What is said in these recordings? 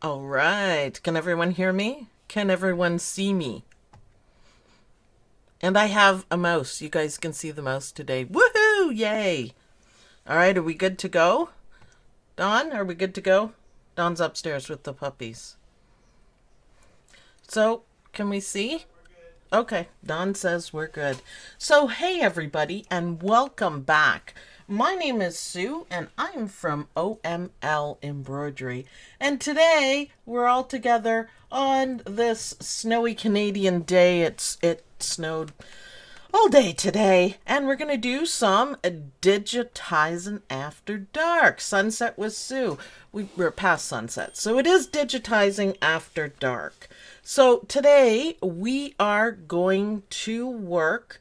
All right. Can everyone hear me? Can everyone see me? And I have a mouse. You guys can see the mouse today. Woohoo! Yay! All right. Are we good to go? Dawn, are we good to go? Dawn's upstairs with the puppies. So, can we see? Okay, Don says we're good. So, hey everybody, and welcome back. My name is Sue, and I'm from OML Embroidery. And today we're all together on this snowy Canadian day. It snowed all day today, and we're gonna do some digitizing after dark. Sunset with Sue. We're past sunset, so it is digitizing after dark. So today we are going to work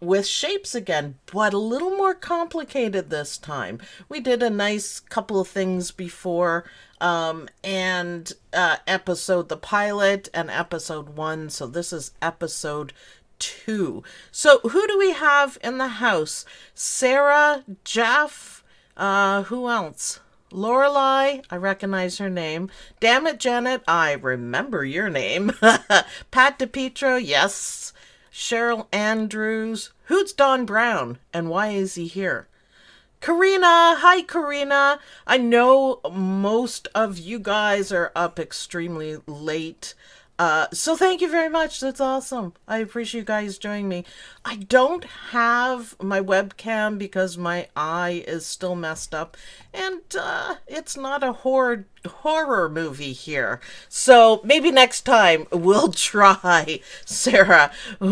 with shapes again, but a little more complicated this time. We did a nice couple of things before, and episode the pilot and episode 1. So this is episode 2. So who do we have in the house? Sarah, Jeff, who else? Lorelei, I recognize her name. Damn it, Janet, I remember your name. Pat DePietro, yes. Cheryl Andrews. Who's Don Brown, and why is he here? Karina, hi Karina. I know most of you guys are up extremely late. So thank you very much. That's awesome. I appreciate you guys joining me. I don't have my webcam because my eye is still messed up, and it's not a horror movie here. So maybe next time we'll try. Sarah,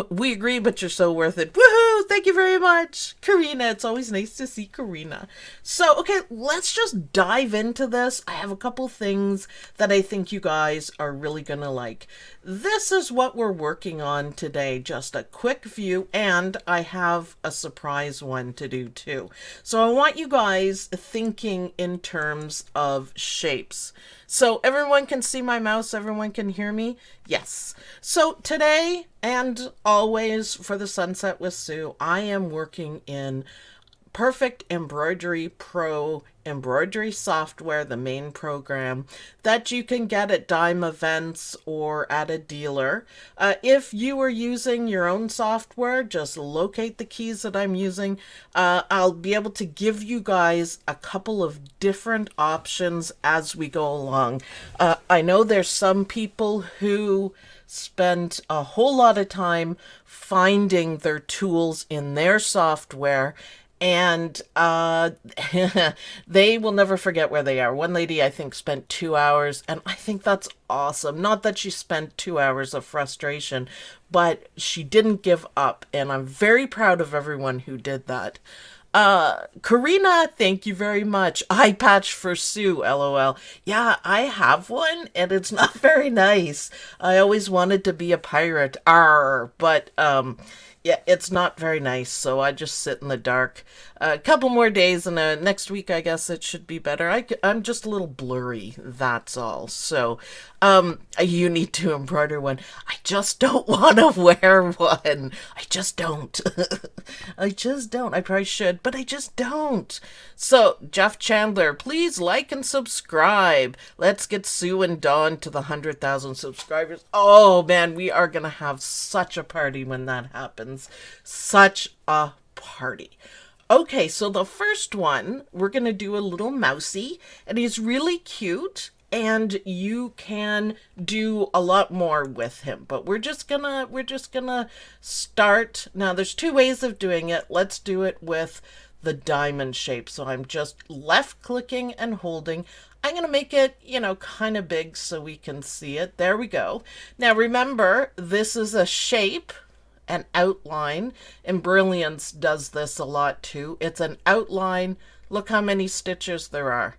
we agree, but you're so worth it. Woohoo! Thank you very much, Karina. It's always nice to see Karina. So okay, let's just dive into this. I have a couple things that I think you guys are really gonna like. This is what we're working on today, just a quick view, and I have a surprise one to do too. So I want you guys thinking in terms of shapes. So everyone can see my mouse, everyone can hear me? Yes. So today and always for the Sunset with Sue, I am working in Perfect Embroidery Pro embroidery software, the main program that you can get at dime events or at a dealer. If you are using your own software, just locate the keys that I'm using. I'll be able to give you guys a couple of different options as we go along. I know there's some people who spend a whole lot of time finding their tools in their software, and they will never forget where they are. One lady, I think, spent 2 hours, and I think that's awesome. Not that she spent 2 hours of frustration, but she didn't give up, and I'm very proud of everyone who did that. Karina, thank you very much. Eye patch for Sue, lol. Yeah, I have one, and it's not very nice. I always wanted to be a pirate, but yeah, it's not very nice, so I just sit in the dark. A couple more days, and next week I guess it should be better. I'm just a little blurry, that's all. So, you need to embroider one. I just don't want to wear one. I just don't. I just don't. I probably should, but I just don't. So, Jeff Chandler, please like and subscribe. Let's get Sue and Dawn to the 100,000 subscribers. Oh man, we are gonna have such a party when that happens. Such a party. Okay, so the first one, we're going to do a little mousey, and he's really cute, and you can do a lot more with him, but we're just gonna start. Now, there's two ways of doing it. Let's do it with the diamond shape. So I'm just left clicking and holding. I'm going to make it, kind of big so we can see it. There we go. Now, remember, this is a shape, an outline, and Brilliance does this a lot too. It's an outline. Look how many stitches there are.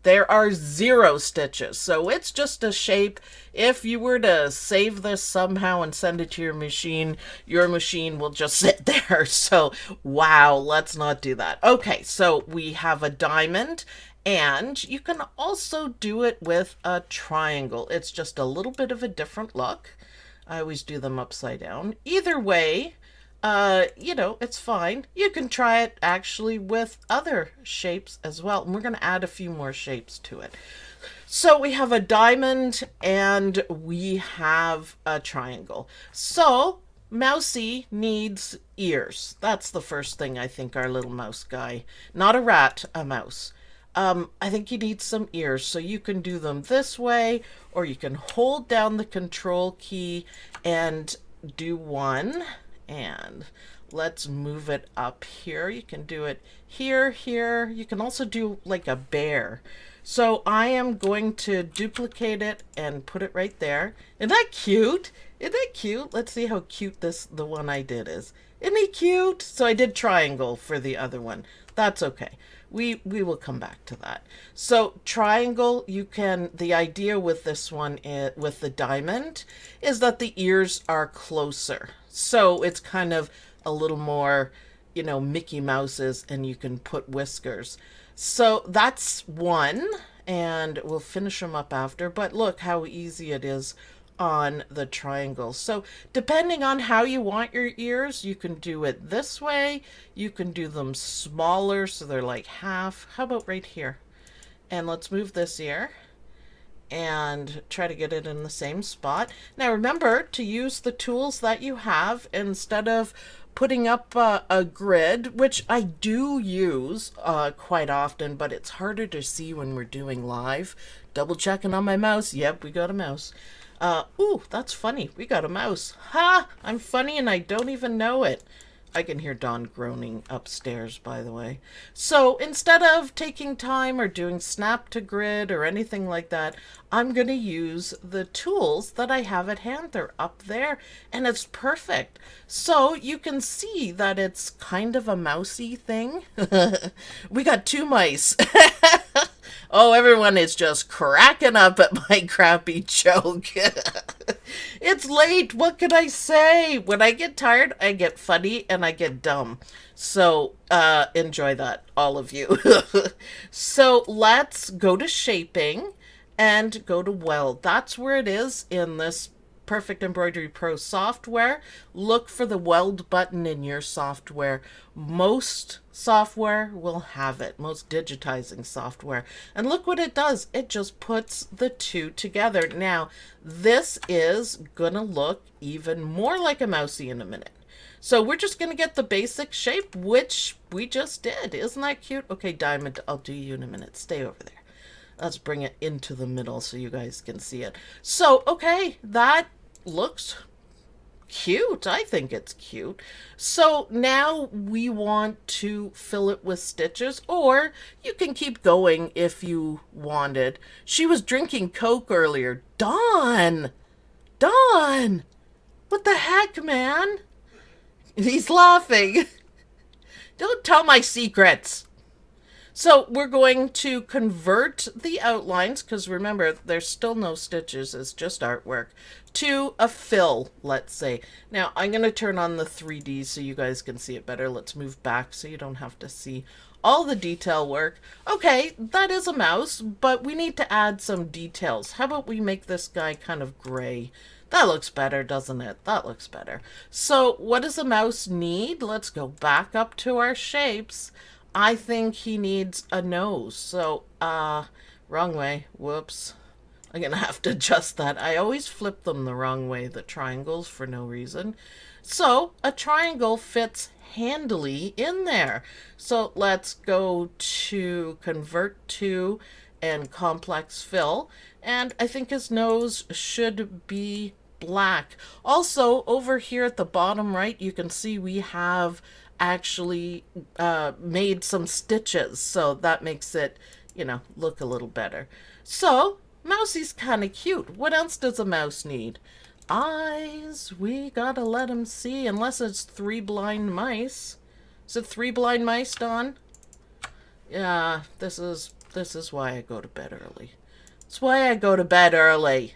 There are 0 stitches, so it's just a shape. If you were to save this somehow and send it to your machine will just sit there. So, wow, let's not do that. Okay, so we have a diamond, and you can also do it with a triangle. It's just a little bit of a different look. I always do them upside down. Either way, you know, it's fine. You can try it actually with other shapes as well. And we're going to add a few more shapes to it. So we have a diamond and we have a triangle. So Mousy needs ears. That's the first thing I think our little mouse guy, not a rat, a mouse. I think you need some ears. So you can do them this way, or you can hold down the control key and do one. And let's move it up here. You can do it here, here. You can also do like a bear. So I am going to duplicate it and put it right there. Isn't that cute? Isn't that cute? Let's see how cute the one I did is. Isn't he cute? So I did triangle for the other one. That's okay. We will come back to that. So triangle, you can, the idea with this one, with the diamond, is that the ears are closer. So it's kind of a little more, you know, Mickey Mouse's, and you can put whiskers. So that's one, and we'll finish them up after. But look how easy it is on the triangle. So depending on how you want your ears, you can do it this way. You can do them smaller, so they're like half. How about right here? And let's move this ear and try to get it in the same spot. Now remember to use the tools that you have instead of putting up a grid, which I do use quite often, but it's harder to see when we're doing live. Double checking on my mouse. Yep, we got a mouse. Ooh, that's funny. We got a mouse. Ha! I'm funny and I don't even know it. I can hear Dawn groaning upstairs, by the way. So instead of taking time or doing snap to grid or anything like that, I'm going to use the tools that I have at hand. They're up there and it's perfect. So you can see that it's kind of a mousy thing. We got two mice. Oh, everyone is just cracking up at my crappy joke. It's late. What can I say? When I get tired, I get funny and I get dumb. So enjoy that, all of you. So let's go to shaping and go to weld. That's where it is in this Perfect Embroidery Pro software. Look for the weld button in your software. Most software will have it, most digitizing software. And look what it does. It just puts the two together. Now, this is gonna look even more like a mousy in a minute. So we're just gonna get the basic shape, which we just did. Isn't that cute? Okay, Diamond, I'll do you in a minute. Stay over there. Let's bring it into the middle so you guys can see it. So, okay, that looks cute. I think it's cute. So now we want to fill it with stitches, or you can keep going if you wanted. She was drinking Coke earlier. Dawn! Dawn! What the heck, man? He's laughing. Don't tell my secrets. So we're going to convert the outlines, because remember, there's still no stitches, it's just artwork, to a fill, let's say. Now, I'm going to turn on the 3D so you guys can see it better. Let's move back so you don't have to see all the detail work. Okay, that is a mouse, but we need to add some details. How about we make this guy kind of gray? That looks better, doesn't it? That looks better. So what does a mouse need? Let's go back up to our shapes. I think he needs a nose. So, wrong way. Whoops. I'm going to have to adjust that. I always flip them the wrong way, the triangles, for no reason. So, a triangle fits handily in there. So, let's go to Convert to and Complex Fill. And I think his nose should be black. Also, over here at the bottom right, you can see we have actually made some stitches, so that makes it, you know, look a little better. So Mousy's kind of cute. What else does a mouse need? Eyes. We gotta let him see, unless it's three blind mice. Is it three blind mice, Dawn? Yeah, this is why I go to bed early. It's why I go to bed early.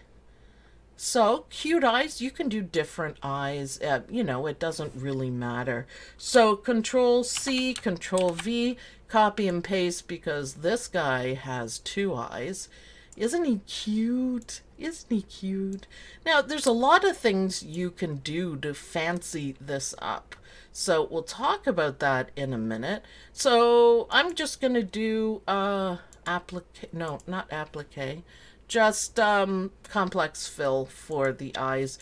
So, cute eyes, you can do different eyes. You know, it doesn't really matter. So, Control C, Control V, copy and paste, because this guy has two eyes. Isn't he cute? Isn't he cute? Now, there's a lot of things you can do to fancy this up. So we'll talk about that in a minute. So I'm just going to do applique, no, not applique, just complex fill for the eyes.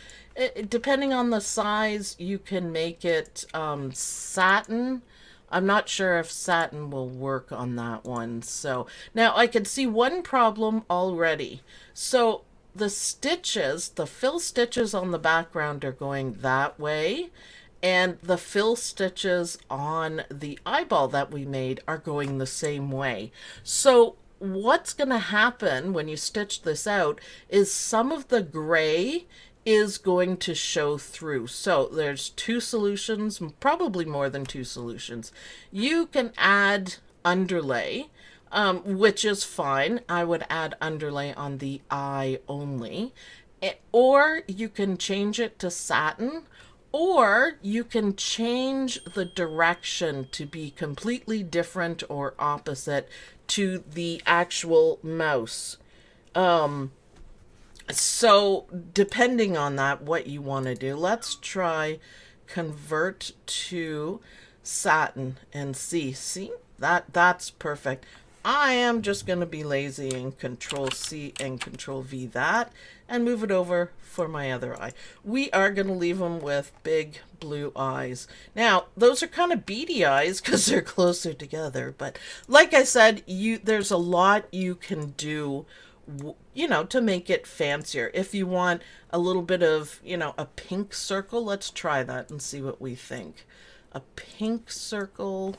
Depending on the size, you can make it satin. I'm not sure if satin will work on that one. So now I can see one problem already. So the stitches, the fill stitches on the background are going that way, and the fill stitches on the eyeball that we made are going the same way. So what's going to happen when you stitch this out is some of the gray is going to show through. So there's two solutions, probably more than two solutions. You can add underlay, which is fine. I would add underlay on the eye only. Or you can change it to satin, or you can change the direction to be completely different or opposite to the actual mouse. So depending on that, what you want to do, let's try convert to satin and see that's perfect. I am just going to be lazy and Control C and Control V that and move it over for my other eye. We are going to leave them with big blue eyes. Now, those are kind of beady eyes because they're closer together. But like I said, there's a lot you can do, you know, to make it fancier. If you want a little bit of, you know, a pink circle, let's try that and see what we think. A pink circle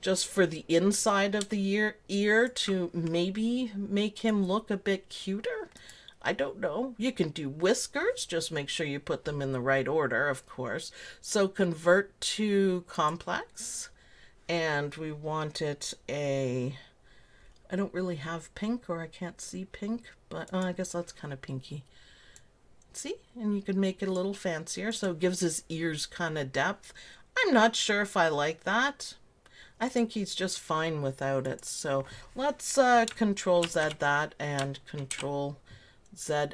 just for the inside of the ear to maybe make him look a bit cuter. I don't know. You can do whiskers. Just make sure you put them in the right order, of course. So convert to complex. And we want it a... I don't really have pink, or I can't see pink, but I guess that's kind of pinky. See? And you can make it a little fancier, so it gives his ears kind of depth. I'm not sure if I like that. I think he's just fine without it. So let's Control Z that and Control Z,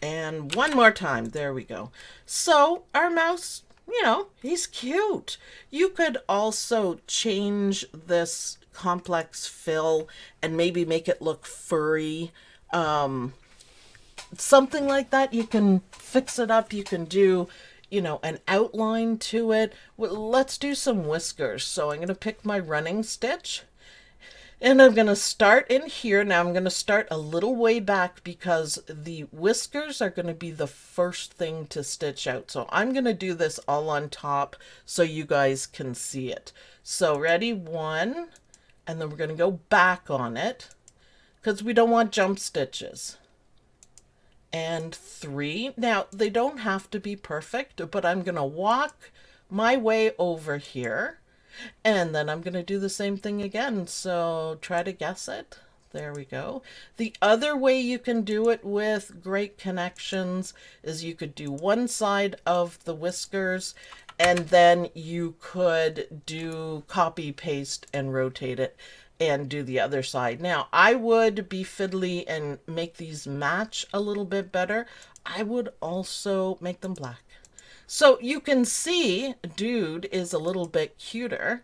and one more time. There we go. So our mouse, you know, he's cute. You could also change this complex fill and maybe make it look furry. Something like that. You can fix it up. You can do, you know, an outline to it. Well, let's do some whiskers. So I'm going to pick my running stitch and I'm going to start in here. Now I'm going to start a little way back because the whiskers are going to be the first thing to stitch out. So I'm going to do this all on top so you guys can see it. So ready, 1, and then we're going to go back on it because we don't want jump stitches. And 3. Now, they don't have to be perfect, but I'm going to walk my way over here. And then I'm going to do the same thing again. So try to guess it. There we go. The other way you can do it with great connections is you could do one side of the whiskers and then you could do copy, paste, and rotate it and do the other side. Now, I would be fiddly and make these match a little bit better. I would also make them black. So you can see dude is a little bit cuter.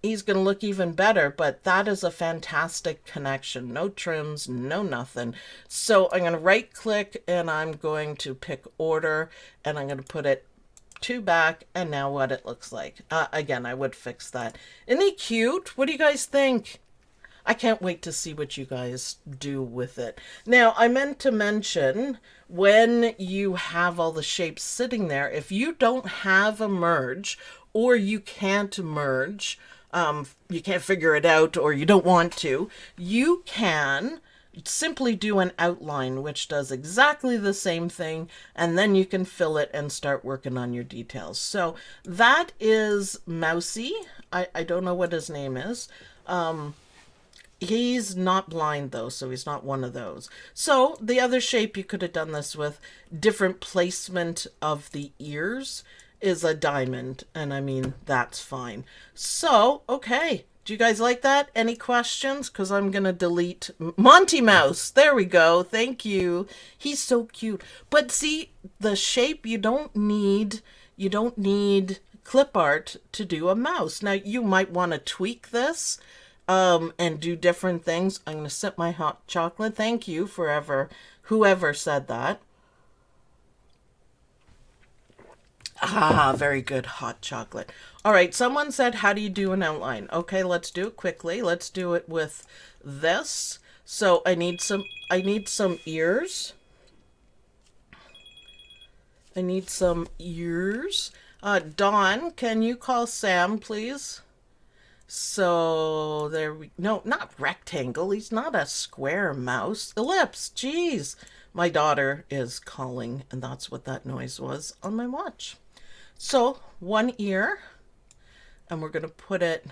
He's going to look even better, but that is a fantastic connection. No trims, no nothing. So I'm going to right click and I'm going to pick order and I'm going to put it to back and now what it looks like. Again, I would fix that. Isn't he cute? What do you guys think? I can't wait to see what you guys do with it. Now, I meant to mention, when you have all the shapes sitting there, if you don't have a merge, or you can't merge, you can't figure it out, or you don't want to, you can simply do an outline, which does exactly the same thing, and then you can fill it and start working on your details. So that is Mousy. I don't know what his name is. He's not blind though, so he's not one of those. So the other shape you could have done this with, different placement of the ears, is a diamond. And I mean, that's fine. So, okay, Do you guys like that? Any questions? Because I'm going to delete Monty Mouse. There we go. Thank you. He's so cute. But see, the shape, you don't need clip art to do a mouse. Now, you might want to tweak this and do different things. I'm going to sip my hot chocolate. Thank you forever, whoever said that. Ah, very good hot chocolate. All right, someone said, how do you do an outline? Okay, let's do it quickly. Let's do it with this. So I need some ears. I need some ears. Dawn, can you call Sam, please? So there we, no, not rectangle. He's not a square mouse. Ellipse, geez. My daughter is calling, and that's what that noise was on my watch. So one ear, and we're going to put it,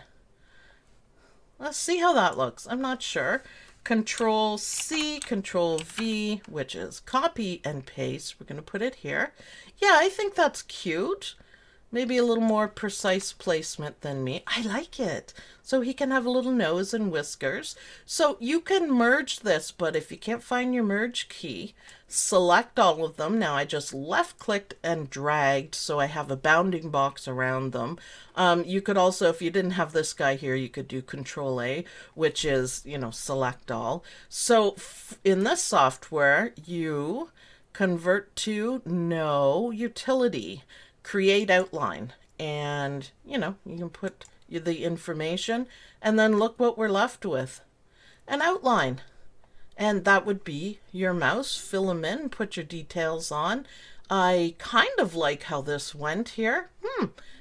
let's see how that looks. I'm not sure. Control C, Control V, which is copy and paste. We're going to put it here. Yeah, I think that's cute. Maybe a little more precise placement than me. I like it. So he can have a little nose and whiskers. So you can merge this, but if you can't find your merge key, select all of them. Now I just left clicked and dragged so I have a bounding box around them. You could also, if you didn't have this guy here, you could do Control A, which is, select all. So in this software, you convert to no utility. Create outline, and you can put the information, and then look what we're left with, an outline, and that would be your mouse. Fill them in, put your details on. I kind of like how this went here.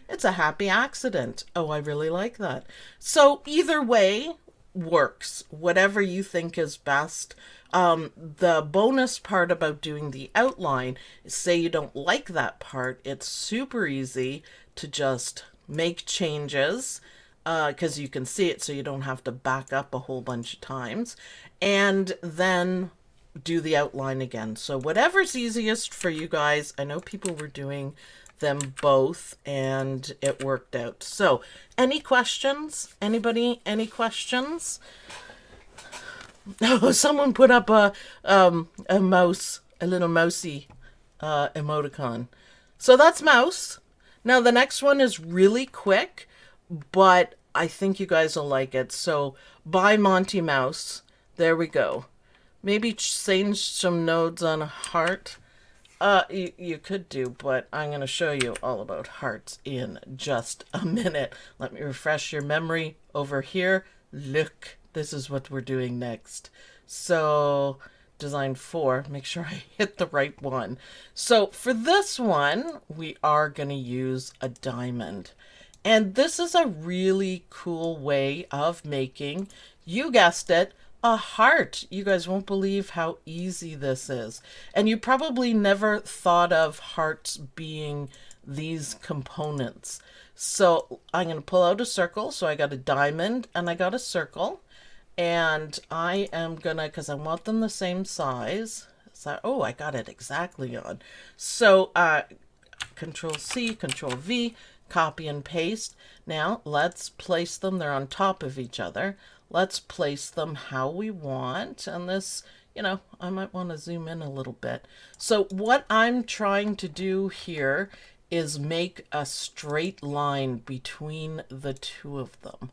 It's a happy accident. Oh, I really like that. So either way works, whatever you think is best. The bonus part about doing the outline is, say you don't like that part, it's super easy to just make changes because you can see it, so you don't have to back up a whole bunch of times, and then do the outline again. So whatever's easiest for you guys. I know people were doing them both and it worked out. So any questions? Anybody? Any questions? Oh, someone put up a mouse, a little mousy emoticon. So that's mouse. Now the next one is really quick, but I think you guys will like it. So by Monty Mouse. There we go. Maybe change some nodes on a heart. You could do, but I'm going to show you all about hearts in just a minute. Let me refresh your memory over here. Look. This is what we're doing next. So design 4, make sure I hit the right one. So for this one, we are going to use a diamond. And this is a really cool way of making, you guessed it, a heart. You guys won't believe how easy this is. And you probably never thought of hearts being these components. So I'm going to pull out a circle. So I got a diamond and I got a circle. And I am gonna, because I want them the same size. So, oh, I got it exactly on. So Control C, Control V, copy and paste. Now let's place them. They're on top of each other. Let's place them how we want. And this, I might want to zoom in a little bit. So what I'm trying to do here is make a straight line between the two of them.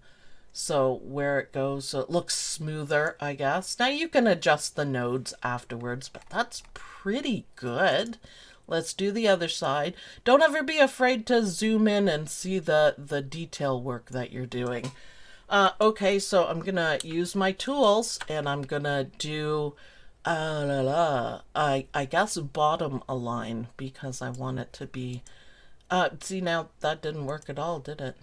So where it goes, so it looks smoother, I guess. Now you can adjust the nodes afterwards, but that's pretty good. Let's do the other side. Don't ever be afraid to zoom in and see the detail work that you're doing. Okay, so I'm gonna use my tools and I'm gonna do, I guess bottom align, because I want it to be, see, now that didn't work at all, did it?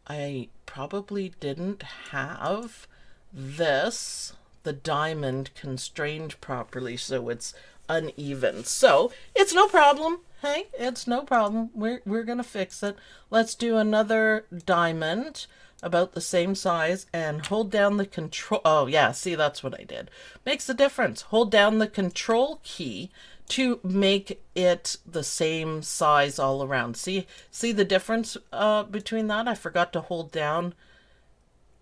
I probably didn't have the diamond constrained properly, so it's uneven. So it's no problem. Hey, it's no problem. We're gonna fix it. Let's do another diamond about the same size and hold down the control. Oh yeah, see, that's what I did. Makes a difference. Hold down the control key to make it the same size all around. See the difference between that? I forgot to hold down.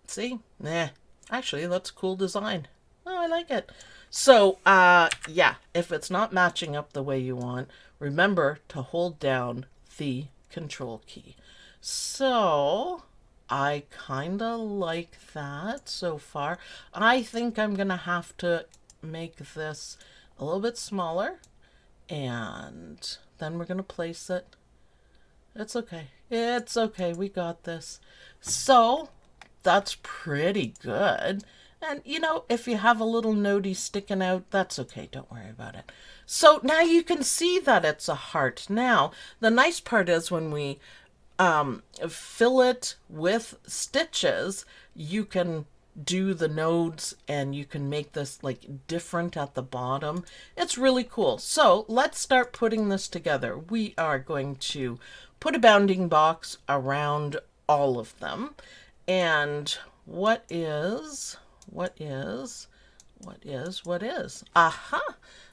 See? Nah. Actually, that's a cool design. Oh, I like it. So, yeah, if it's not matching up the way you want, remember to hold down the control key. So, I kind of like that so far. I think I'm going to have to make this a little bit smaller, and then we're going to place it. It's okay. It's okay. We got this. So, that's pretty good. And, you know, if you have a little nodie sticking out, that's okay. Don't worry about it. So now you can see that it's a heart. Now, the nice part is when we fill it with stitches, you can do the nodes and you can make this like different at the bottom. It's really cool. So let's start putting this together. We are going to put a bounding box around all of them. And what is? Aha!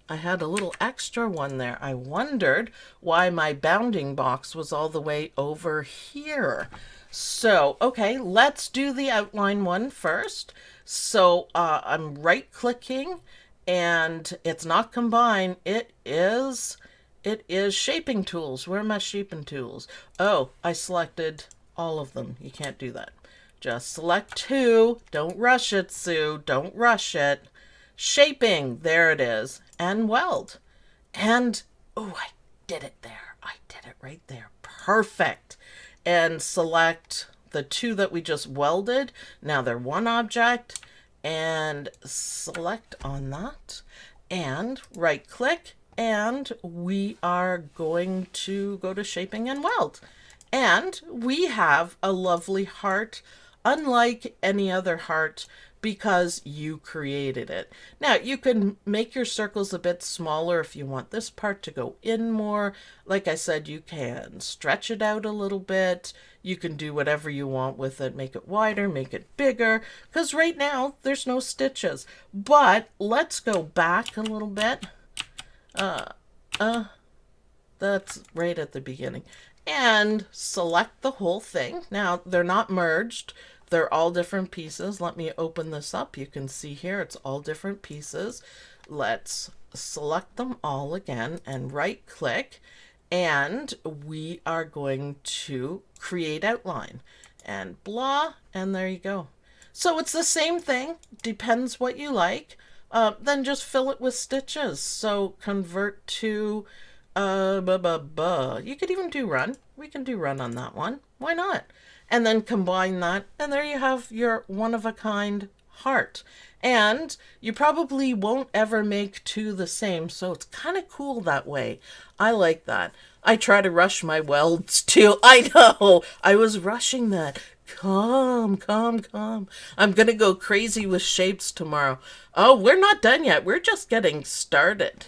I had a little extra one there. I wondered why my bounding box was all the way over here. So, okay, let's do the outline one first. So I'm right clicking and it's not combine. It is shaping tools. Where are my shaping tools? Oh, I selected all of them. You can't do that. Just select two. Don't rush it, Sue. Don't rush it. Shaping. There it is. And weld. And, oh, I did it there. I did it right there. Perfect. And select the two that we just welded. Now they're one object. And select on that. And right click. And we are going to go to shaping and weld. And we have a lovely heart, unlike any other heart, because you created it. Now, you can make your circles a bit smaller if you want this part to go in more. Like I said, you can stretch it out a little bit. You can do whatever you want with it. Make it wider, make it bigger, because right now there's no stitches. But let's go back a little bit. That's right at the beginning. And select the whole thing. Now, they're not merged. They're all different pieces. Let me open this up. You can see here it's all different pieces. Let's select them all again and right click. And we are going to create outline. And blah, and there you go. So it's the same thing. Depends what you like. Then just fill it with stitches. So convert to... You could even do run. We can do run on that one. Why not? And then combine that, and there you have your one-of-a-kind heart. And you probably won't ever make two the same, so it's kind of cool that way. I like that. I try to rush my welds too. I know. I was rushing that. Calm. I'm going to go crazy with shapes tomorrow. Oh, we're not done yet. We're just getting started.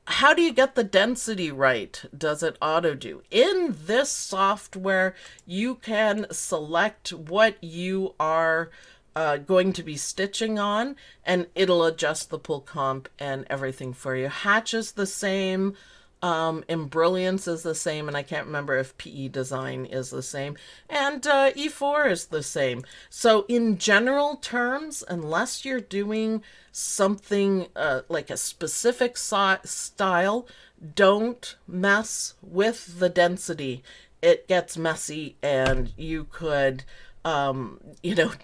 How do you get the density right? Does it auto do? In this software, you can select what you are going to be stitching on, and it'll adjust the pull comp and everything for you. Hatch is the same. Embrilliance is the same, and I can't remember if PE design is the same, and E4 is the same. So in general terms, unless you're doing something like a specific style, don't mess with the density. It gets messy, and you could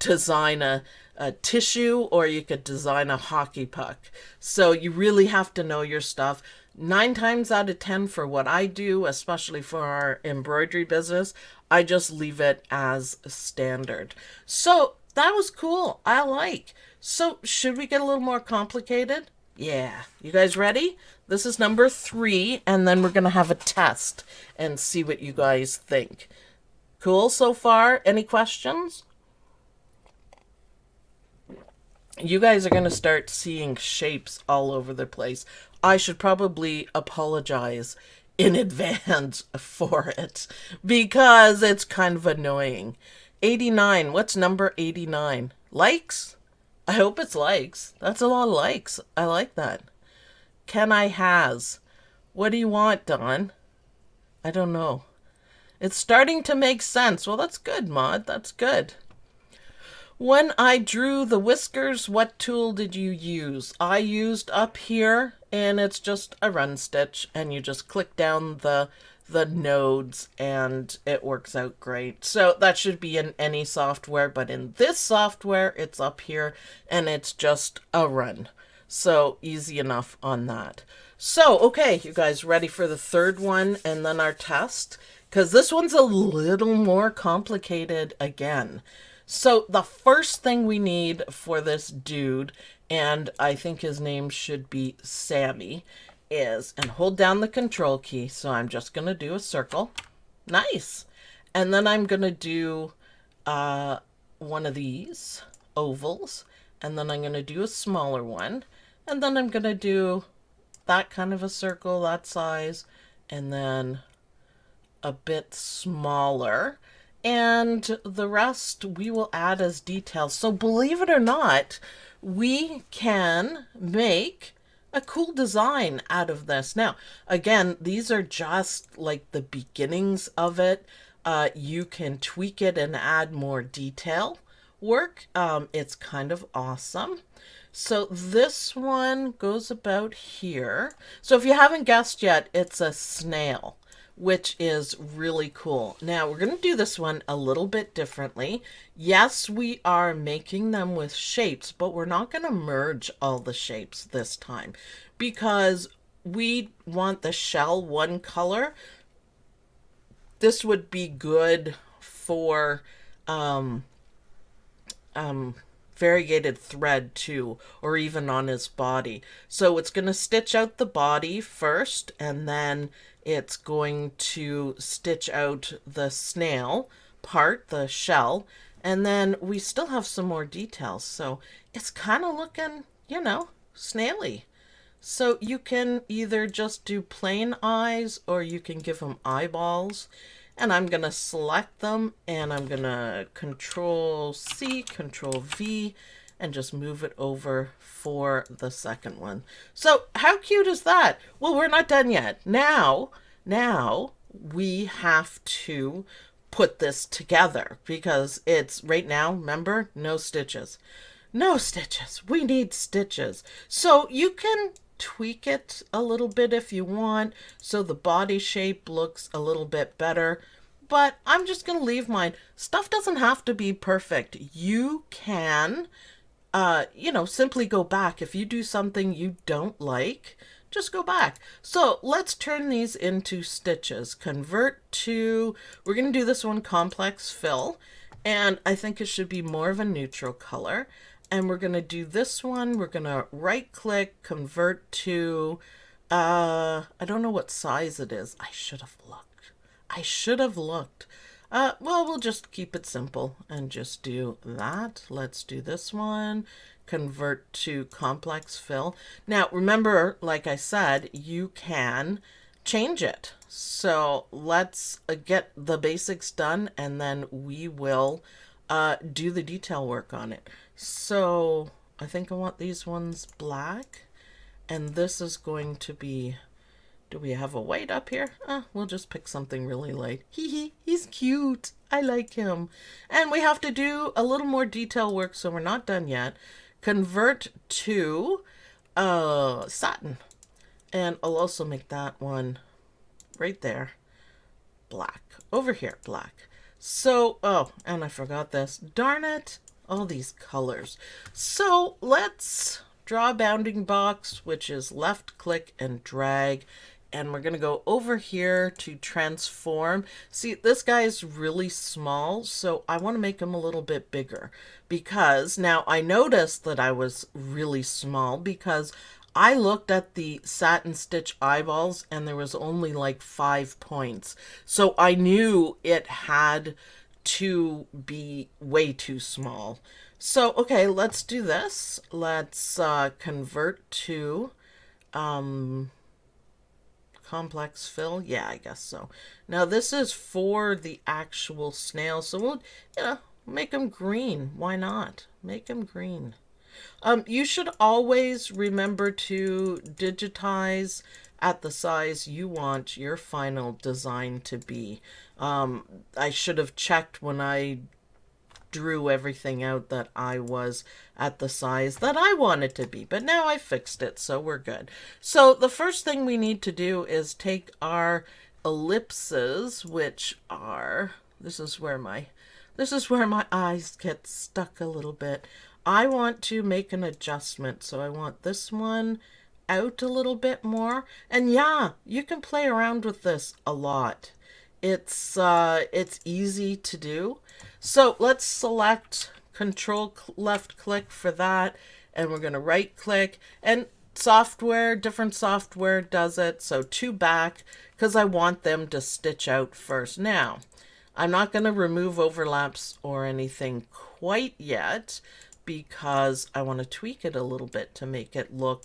design a tissue, or you could design a hockey puck. So you really have to know your stuff. 9 times out of 10 for what I do, especially for our embroidery business, I just leave it as standard. So that was cool. I like. So should we get a little more complicated? Yeah. You guys ready? This is number 3, and then we're going to have a test and see what you guys think. Cool so far? Any questions? You guys are going to start seeing shapes all over the place. I should probably apologize in advance for it because it's kind of annoying. 89. What's number 89? Likes? I hope it's likes. That's a lot of likes. I like that. can I has? What do you want, Don? I don't know. It's starting to make sense. Well, that's good, Maud. That's good. When I drew the whiskers, what tool did you use? I used up here, and it's just a run stitch, and you just click down the nodes and it works out great. So that should be in any software, but in this software, it's up here and it's just a run. So easy enough on that. So, okay, you guys ready for the third one and then our test? Because this one's a little more complicated again. So the first thing we need for this dude, and I think his name should be Sammy, is, and hold down the control key. So I'm just going to do a circle. Nice. And then I'm going to do one of these ovals. And then I'm going to do a smaller one. And then I'm going to do that kind of a circle, that size. And then a bit smaller. And the rest we will add as details. So believe it or not, we can make a cool design out of this. Now, again, these are just like the beginnings of it. You can tweak it and add more detail work. It's kind of awesome. So this one goes about here. So if you haven't guessed yet, it's a snail, which is really cool. Now we're going to do this one a little bit differently. Yes, we are making them with shapes, but we're not going to merge all the shapes this time because we want the shell one color. This would be good for variegated thread too, or even on his body. So it's going to stitch out the body first, and then it's going to stitch out the snail part, the shell, and then we still have some more details. So it's kind of looking, you know, snaily. So you can either just do plain eyes or you can give them eyeballs. And I'm going to select them and I'm going to Control C, Control V, and just move it over for the second one. So how cute is that? Well, we're not done yet. Now we have to put this together because it's right now, remember, no stitches. No stitches. We need stitches. So you can tweak it a little bit if you want so the body shape looks a little bit better, but I'm just going to leave mine. Stuff doesn't have to be perfect. You can you know, simply go back. If you do something you don't like, just go back. So let's turn these into stitches. Convert to, we're going to do this one complex fill, and I think it should be more of a neutral color. And we're going to do this one. We're going to right click, convert to, I don't know what size it is. I should have looked. I should have looked. Well, we'll just keep it simple and just do that. Let's do this one. Convert to complex fill. Now, remember, like I said, you can change it. So let's get the basics done and then we will do the detail work on it. So I think I want these ones black, and this is going to be, do we have a white up here? We'll just pick something really light. He's cute. I like him. And we have to do a little more detail work, so we're not done yet. Convert to satin. And I'll also make that one right there black. Over here, black. So, oh, and I forgot this. Darn it. All these colors. So let's draw a bounding box, which is left click and drag. And we're going to go over here to transform. See, this guy is really small, so I want to make him a little bit bigger. Because now I noticed that I was really small because I looked at the satin stitch eyeballs and there was only like 5 points. So I knew it had to be way too small. So, okay, let's do this. Let's convert to complex fill. Yeah, I guess so. Now this is for the actual snail, so we'll, you know, make them green. Why not? Make them green. You should always remember to digitize at the size you want your final design to be. I should have checked when I drew everything out that I was at the size that I wanted to be, but now I fixed it, so we're good. So the first thing we need to do is take our ellipses, which are, this is where my eyes get stuck a little bit. I want to make an adjustment, so I want this one out a little bit more. And yeah, you can play around with this a lot. It's easy to do. So let's select Control left click for that, and we're going to right click, and different software does it. So two back, because I want them to stitch out first. Now, I'm not going to remove overlaps or anything quite yet, because I want to tweak it a little bit to make it look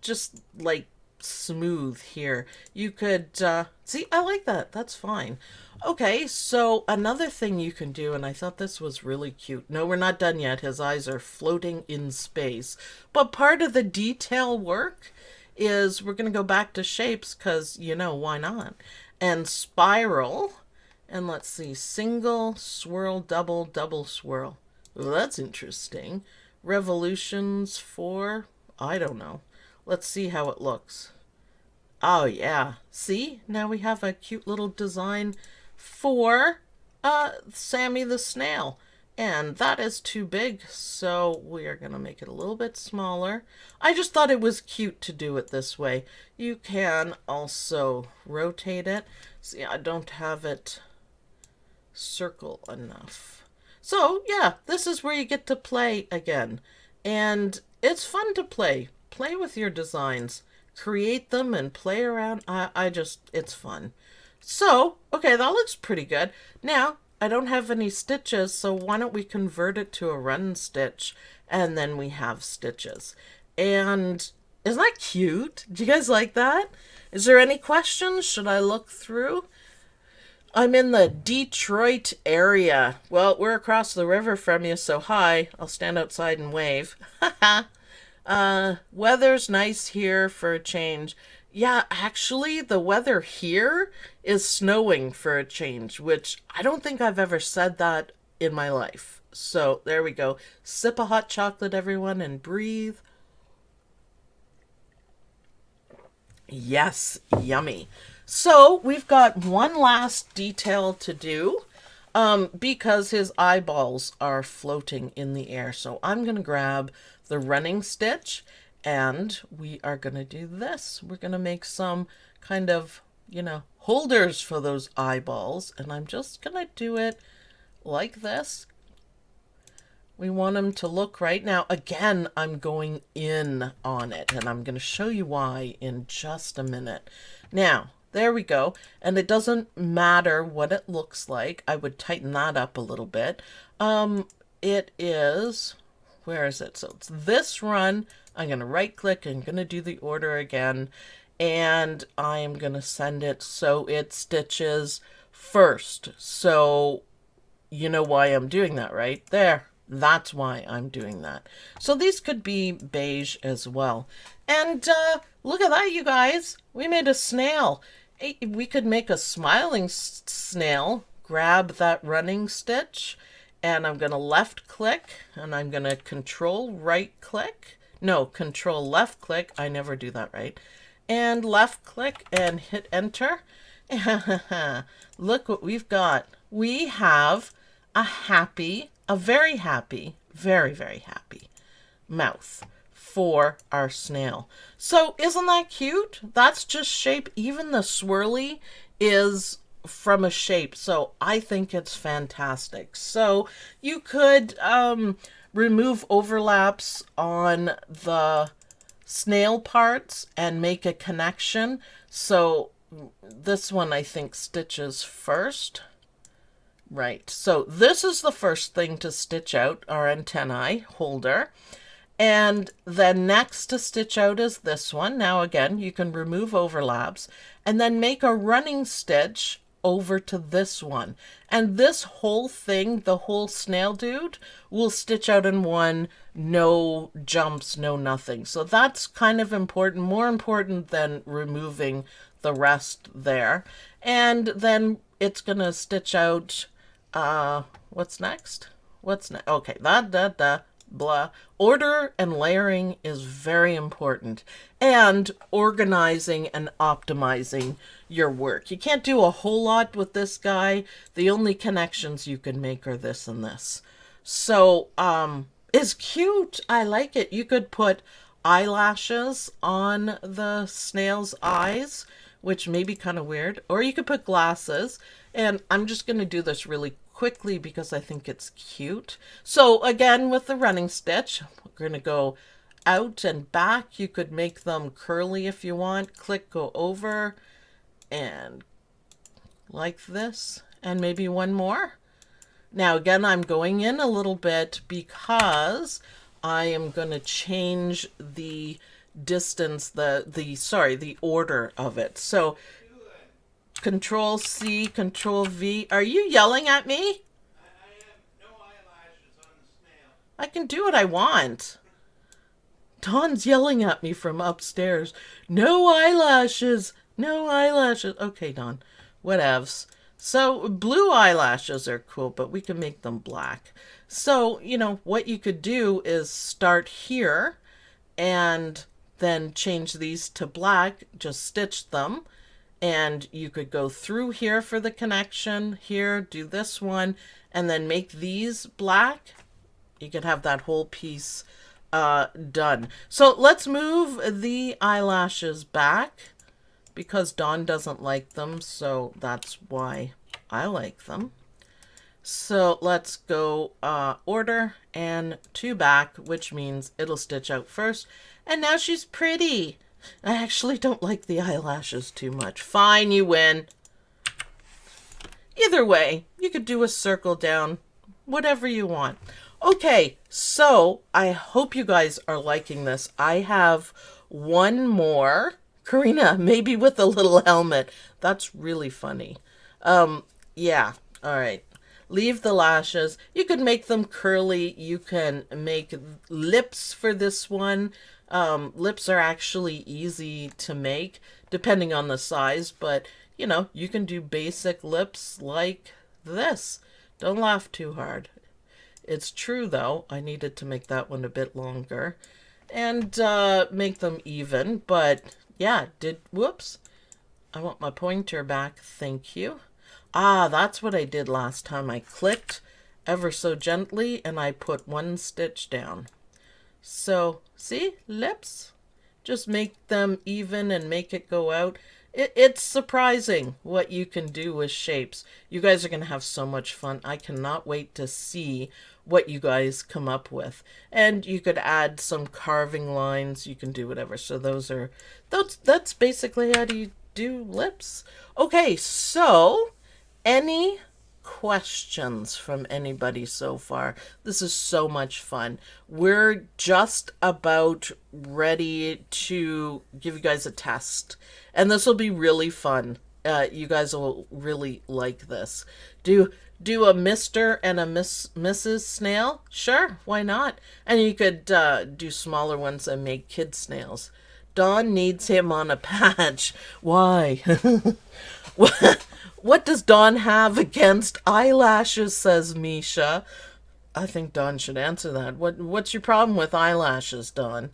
just like smooth here. You could see, I like that. That's fine. Okay, so another thing you can do, and I thought this was really cute. No, we're not done yet. His eyes are floating in space. But part of the detail work is we're going to go back to shapes because, you know, why not? And spiral. And let's see, single, swirl, double, double swirl. Well, that's interesting. Revolutions for, I don't know. Let's see how it looks. Oh, yeah. See? Now we have a cute little design for Sammy the snail. And that is too big, so we are going to make it a little bit smaller. I just thought it was cute to do it this way. You can also rotate it. See, I don't have it circle enough. So, yeah, this is where you get to play again. And it's fun to play. Play with your designs. Create them and play around. It's fun. So, okay, that looks pretty good. Now, I don't have any stitches, so why don't we convert it to a run stitch, and then we have stitches. And isn't that cute? Do you guys like that? Is there any questions? Should I look through? I'm in the Detroit area. Well, we're across the river from you, so hi. I'll stand outside and wave. Weather's nice here for a change. Yeah, actually, the weather here is snowing for a change, which I don't think I've ever said that in my life. So there we go. Sip a hot chocolate, everyone, and breathe. Yes, yummy. So we've got one last detail to do because his eyeballs are floating in the air. So I'm going to grab the running stitch and we are going to do this. We're going to make some kind of, you know, holders for those eyeballs. And I'm just going to do it like this. We want them to look right. Now, again, I'm going in on it, and I'm going to show you why in just a minute. Now, there we go. And it doesn't matter what it looks like. I would tighten that up a little bit. It is, where is it? So it's this run. I'm going to right click and going to do the order again. And I am going to send it so it stitches first. So you know why I'm doing that, right? There. That's why I'm doing that. So these could be beige as well. And look at that, you guys. We made a snail. We could make a smiling snail. Grab that running stitch. And I'm going to left click. And I'm going to control right click. No, control left click. I never do that right. And left click and hit enter. Look what we've got. We have a very happy, very, very happy mouth for our snail. So isn't that cute? That's just shape. Even the swirly is from a shape. So I think it's fantastic. So you could remove overlaps on the snail parts and make a connection. So this one I think stitches first. Right, so this is the first thing to stitch out, our antennae holder. And then next to stitch out is this one. Now again, you can remove overlaps and then make a running stitch over to this one. And this whole thing, the whole snail dude, will stitch out in one, no jumps, no nothing. So that's kind of important, more important than removing the rest there. And then it's going to stitch out, what's next? What's next? Okay, blah. Order and layering is very important, and organizing and optimizing your work. You can't do a whole lot with this guy. The only connections you can make are this and this. So it's cute. I like it. You could put eyelashes on the snail's eyes, which may be kind of weird, or you could put glasses. And I'm just going to do this really quickly because I think it's cute. So again, with the running stitch, we're going to go out and back. You could make them curly if you want. Click, go over, and like this, and maybe one more. Now again, I'm going in a little bit because I am going to change the distance, the order of it. So Control C, Control V. Are you yelling at me? I have no eyelashes on the snail. I can do what I want. Dawn's yelling at me from upstairs. No eyelashes. No eyelashes. Okay, Dawn. Whatevs. So blue eyelashes are cool, but we can make them black. So, you know, what you could do is start here and then change these to black. Just stitch them. And you could go through here for the connection, here, do this one, and then make these black. You could have that whole piece done. So let's move the eyelashes back because Dawn doesn't like them, so that's why I like them. So let's go order and to back, which means it'll stitch out first. And now she's pretty. I actually don't like the eyelashes too much. Fine, you win. Either way, you could do a circle down, whatever you want. Okay, so I hope you guys are liking this. I have one more. Karina, maybe with a little helmet. That's really funny. Yeah, all right. Leave the lashes. You could make them curly. You can make lips for this one. Lips are actually easy to make depending on the size, but you know, you can do basic lips like this. Don't laugh too hard. It's true though. I needed to make that one a bit longer and make them even, but yeah, whoops. I want my pointer back. Thank you. Ah, that's what I did last time. I clicked ever so gently and I put one stitch down. So, see, lips, just make them even and make it go out. It's surprising what you can do with shapes. You guys are going to have so much fun. I cannot wait to see what you guys come up with. And you could add some carving lines. You can do whatever. So that's basically how you do lips. Okay, so any questions from anybody so far? This is so much fun. We're just about ready to give you guys a test, and this will be really fun. You guys will really like this. Do a Mr. and a Mrs. Snail? Sure, why not? And you could do smaller ones and make kid snails. Dawn needs him on a patch. Why? What does Dawn have against eyelashes, says Misha. I think Dawn should answer that. What's your problem with eyelashes, Dawn?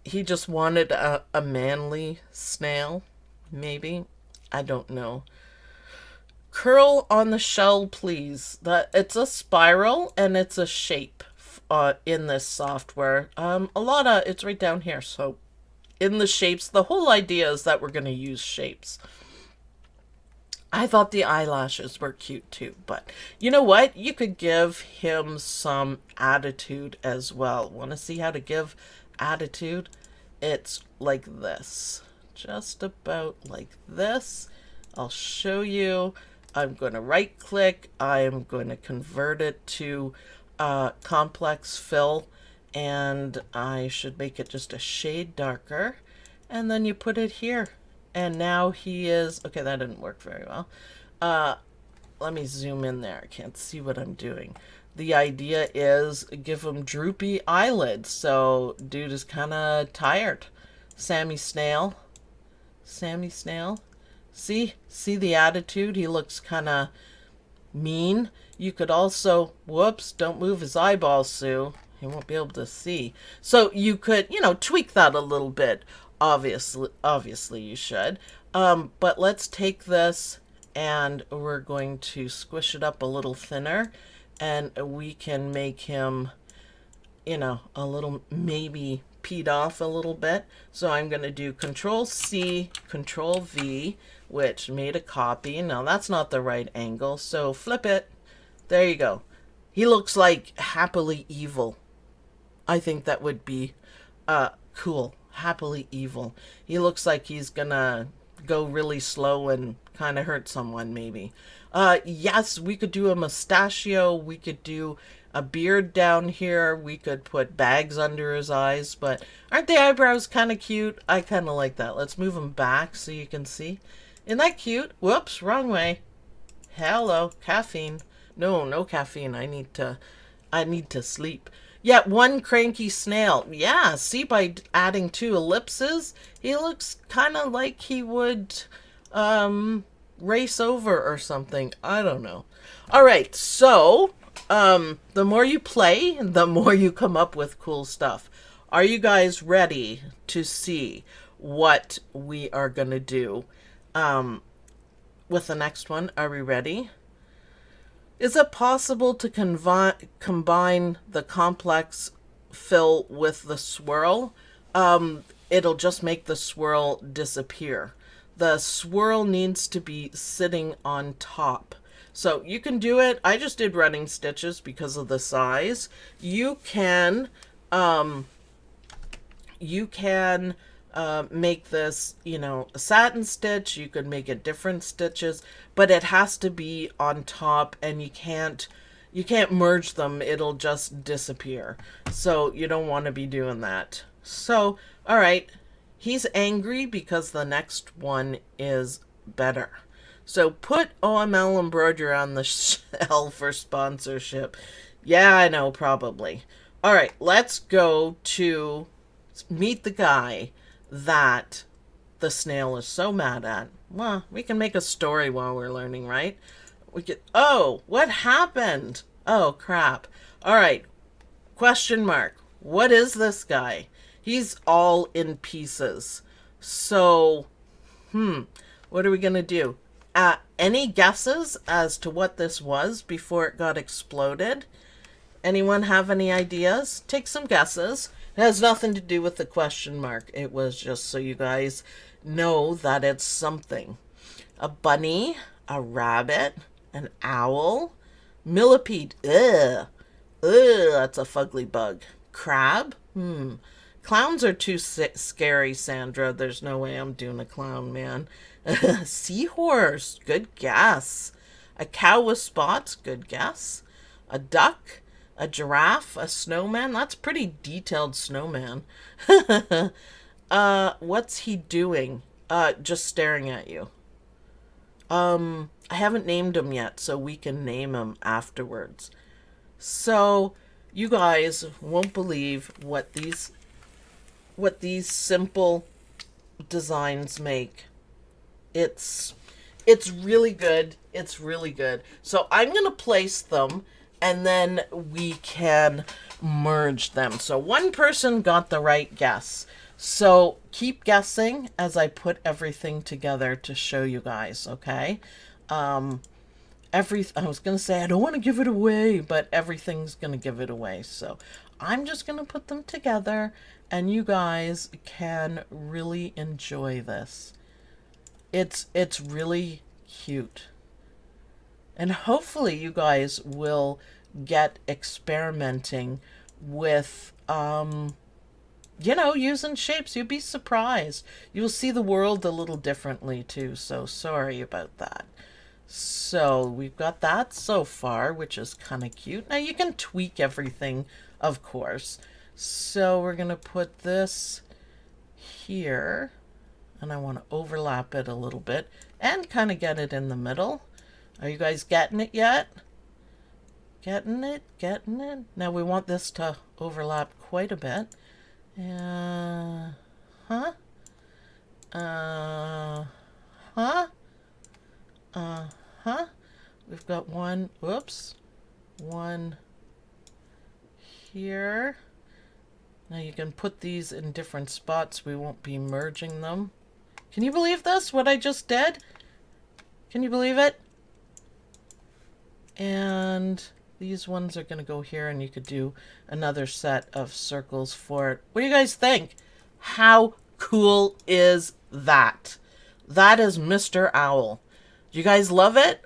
He just wanted a manly snail, maybe? I don't know. Curl on the shell, please. It's a spiral and it's a shape in this software. It's right down here. So in the shapes, the whole idea is that we're going to use shapes. I thought the eyelashes were cute too, but you know what? You could give him some attitude as well. Want to see how to give attitude? It's like this. Just about like this. I'll show you. I'm going to right click. I am going to convert it to complex fill, and I should make it just a shade darker. And then you put it here. And now he is, okay, that didn't work very well. Let me zoom in there. I can't see what I'm doing. The idea is give him droopy eyelids. So dude is kind of tired. Sammy Snail. Sammy Snail. See the attitude? He looks kind of mean. You could also, whoops, don't move his eyeballs, Sue. He won't be able to see. So you could, tweak that a little bit. Obviously you should. But let's take this and we're going to squish it up a little thinner, and we can make him, a little, maybe peed off a little bit. So I'm going to do Control C, Control V, which made a copy. Now that's not the right angle, so flip it. There you go. He looks like happily evil. I think that would be cool. Happily evil. He looks like he's gonna go really slow and kind of hurt someone, maybe. Yes, we could do a mustachio. We could do a beard down here. We could put bags under his eyes. But aren't the eyebrows kind of cute? I kind of like that. Let's move them back so you can see. Isn't that cute? Whoops, wrong way. Hello, caffeine. No caffeine. I need to sleep. Yeah, one cranky snail. Yeah, see, by adding 2 ellipses, he looks kind of like he would race over or something. I don't know. All right, so the more you play, the more you come up with cool stuff. Are you guys ready to see what we are going to do with the next one? Are we ready? Is it possible to combine the complex fill with the swirl? It'll just make the swirl disappear. The swirl needs to be sitting on top. So you can do it. I just did running stitches because of the size. You can make this, a satin stitch. You could make it different stitches, but it has to be on top, and you can't merge them. It'll just disappear. So you don't want to be doing that. So, all right, he's angry because the next one is better. So put OML Embroidery on the shelf for sponsorship. Yeah, I know, probably. All right, let's go to meet the guy that the snail is so mad at. Well, we can make a story while we're learning, right? We could, oh, what happened? Oh, crap. All right, question mark. What is this guy? He's all in pieces. So, what are we going to do? Any guesses as to what this was before it got exploded? Anyone have any ideas? Take some guesses. It has nothing to do with the question mark. It was just so you guys know that it's something. A bunny, a rabbit, an owl, millipede. Ugh. That's a fugly bug. Crab? Clowns are too scary, Sandra. There's no way I'm doing a clown, man. Seahorse. Good guess. A cow with spots. Good guess. A duck. A giraffe. A snowman. That's pretty detailed snowman. What's he doing? Just staring at you. I haven't named him yet, so we can name him afterwards. So you guys won't believe what these simple designs make. It's really good. It's really good. So I'm going to place them, and then we can merge them. So one person got the right guess. So keep guessing as I put everything together to show you guys, okay? I was going to say I don't want to give it away, but everything's going to give it away. So I'm just going to put them together, and you guys can really enjoy this. It's really cute. And hopefully you guys will get experimenting with, using shapes. You'll be surprised. You'll see the world a little differently too. So sorry about that. So we've got that so far, which is kind of cute. Now you can tweak everything, of course. So we're going to put this here, and I want to overlap it a little bit and kind of get it in the middle. Are you guys getting it yet? Getting it? Getting it? Now we want this to overlap quite a bit. Huh? Huh? Huh? We've got one, whoops, one here. Now you can put these in different spots. We won't be merging them. Can you believe this? What I just did? Can you believe it? And these ones are going to go here, and you could do another set of circles for it. What do you guys think? How cool is that? That is Mr. Owl. Do you guys love it?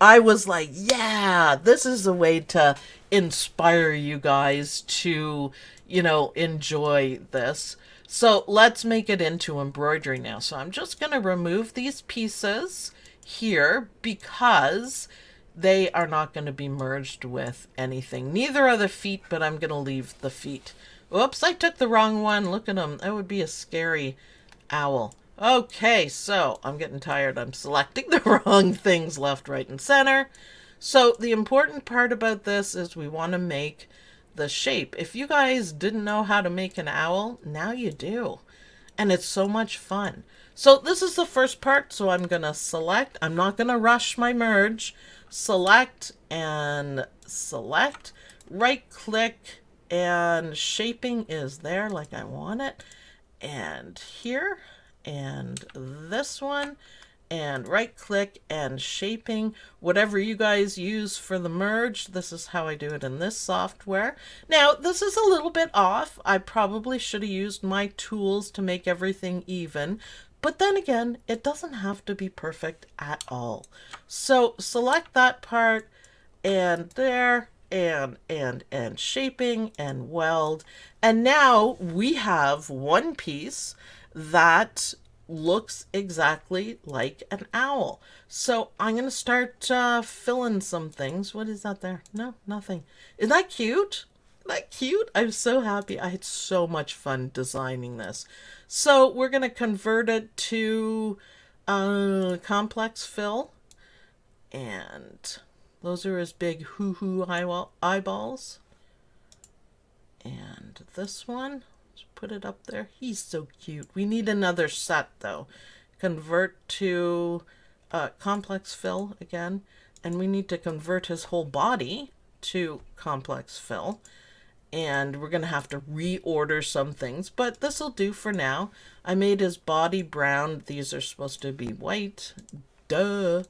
I was like, yeah, this is a way to inspire you guys to, enjoy this. So let's make it into embroidery now. So I'm just going to remove these pieces here because they are not going to be merged with anything. Neither are the feet, but I'm going to leave the feet. Oops, I took the wrong one. Look at them. That would be a scary owl. Okay, so I'm getting tired. I'm selecting the wrong things left, right, and center. So the important part about this is we want to make the shape. If you guys didn't know how to make an owl, now you do. And it's so much fun. So this is the first part, so I'm going to select. I'm not going to rush my merge. Select and select. Right click, and shaping is there like I want it. And here. And this one, and right click and shaping, whatever you guys use for the merge. This is how I do it in this software. Now this is a little bit off. I probably should have used my tools to make everything even, but then again, it doesn't have to be perfect at all. So select that part, and there, and shaping and weld, and now we have one piece that looks exactly like an owl. So I'm going to start filling some things. What is that there? No, nothing. Isn't that cute? Isn't that cute? I'm so happy. I had so much fun designing this. So we're going to convert it to complex fill. And those are his big hoo-hoo eyeballs. And this one, put it up there. He's so cute. We need another set though. Convert to complex fill again, and we need to convert his whole body to complex fill, and we're gonna have to reorder some things, but this will do for now. I made his body brown. These are supposed to be white. Duh.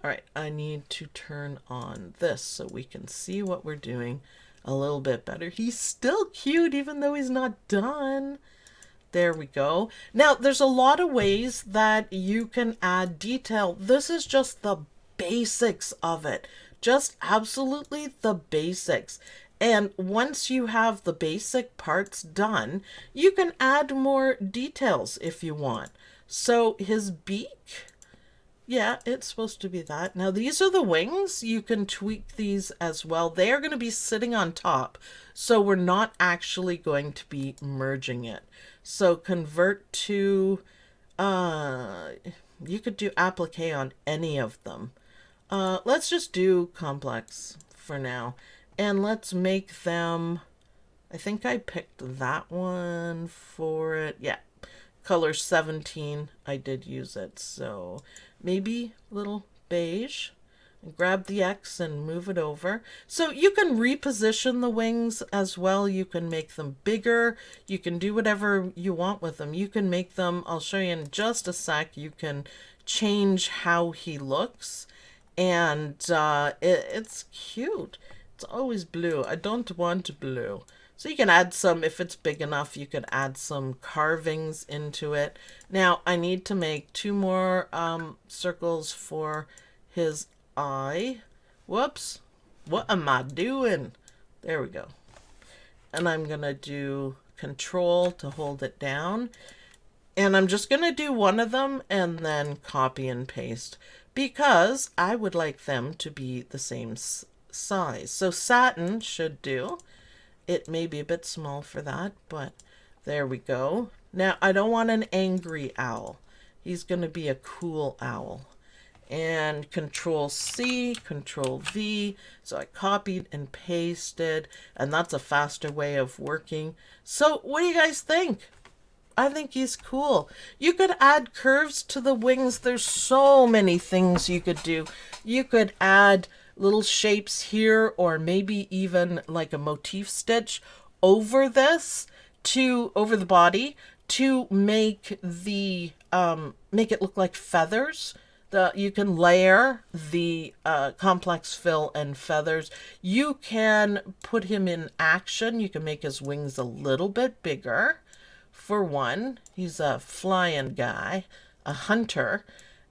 All right, I need to turn on this so we can see what we're doing a little bit better. He's still cute even though he's not done. There we go. Now there's a lot of ways that you can add detail. This is just the basics of it. Just absolutely the basics. And once you have the basic parts done, you can add more details if you want. So his beak, yeah, it's supposed to be that. Now these are the wings. You can tweak these as well. They are going to be sitting on top, so we're not actually going to be merging it. So convert to, you could do applique on any of them. Let's just do complex for now. And let's make them, I think I picked that one for it. Yeah, color 17, I did use it. So maybe a little beige. Grab the X and move it over. So you can reposition the wings as well. You can make them bigger. You can do whatever you want with them. You can make them, I'll show you in just a sec, you can change how he looks. And it's cute. It's always blue. I don't want blue. So you can add some, if it's big enough, you could add some carvings into it. Now I need to make 2 more circles for his eye. Whoops. What am I doing? There we go. And I'm going to do Control to hold it down. And I'm just going to do one of them and then copy and paste because I would like them to be the same size. So satin should do. It may be a bit small for that, but there we go. Now, I don't want an angry owl. He's going to be a cool owl. and Control C, Control V. So I copied and pasted, and that's a faster way of working. So what do you guys think? I think he's cool. You could add curves to the wings. There's so many things you could do. You could add little shapes here, or maybe even like a motif stitch over this to over the body to make the make it look like feathers. You can layer the complex fill and feathers. You can put him in action. You can make his wings a little bit bigger. For one, he's a flying guy, a hunter,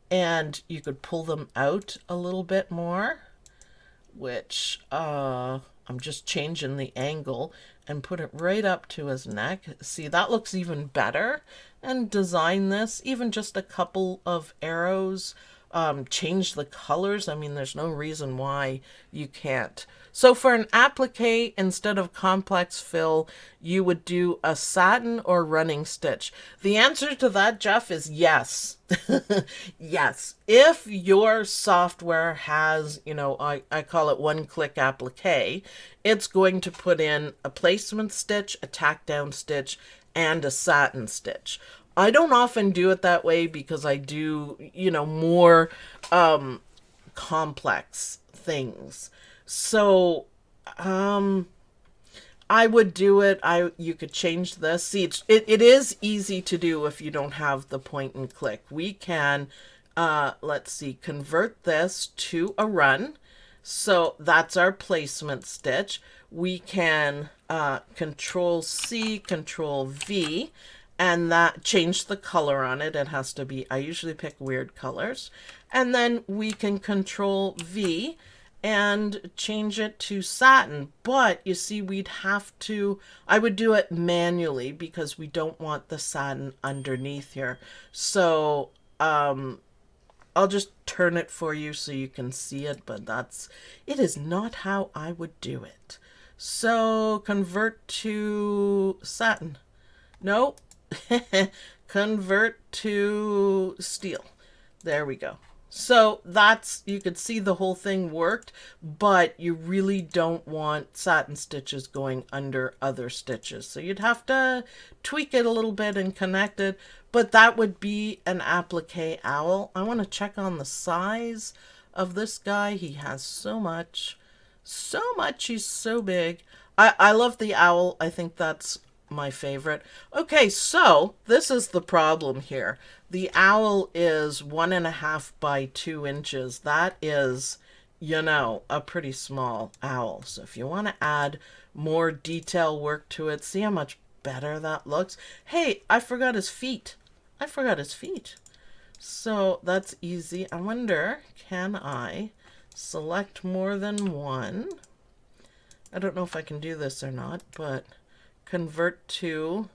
and you could pull them out a little bit more, which I'm just changing the angle and put it right up to his neck. See, that looks even better. And design this, even just a couple of arrows, change the colors. I mean, there's no reason why you can't. So for an applique, instead of complex fill, you would do a satin or running stitch. The answer to that, Jeff, is yes. Yes. If your software has, you know, I call it one-click applique, it's going to put in a placement stitch, a tack down stitch, and a satin stitch. I don't often do it that way because I do, you know, more complex things. So I would do it. You could change this. See, it is easy to do if you don't have the point and click. We can, let's see, convert this to a run. So that's our placement stitch. We can Control C, Control V, and that change the color on it. It has to be, I usually pick weird colors. And then we can Control V and change it to satin. But you see, we'd have to, I would do it manually because we don't want the satin underneath here. So I'll just turn it for you so you can see it, but it is not how I would do it. So convert to satin. Nope. Convert to steel. There we go. So you could see the whole thing worked, but you really don't want satin stitches going under other stitches. So you'd have to tweak it a little bit and connect it, but that would be an applique owl. I want to check on the size of this guy. He has so much, he's so big. I love the owl. I think that's my favorite. Okay, so this is the problem here. The owl is 1.5 by 2 inches. That is, you know, a pretty small owl. So if you want to add more detail work to it, see how much better that looks. Hey, I forgot his feet. So that's easy. I wonder, can I select more than one? I don't know if I can do this or not, but convert to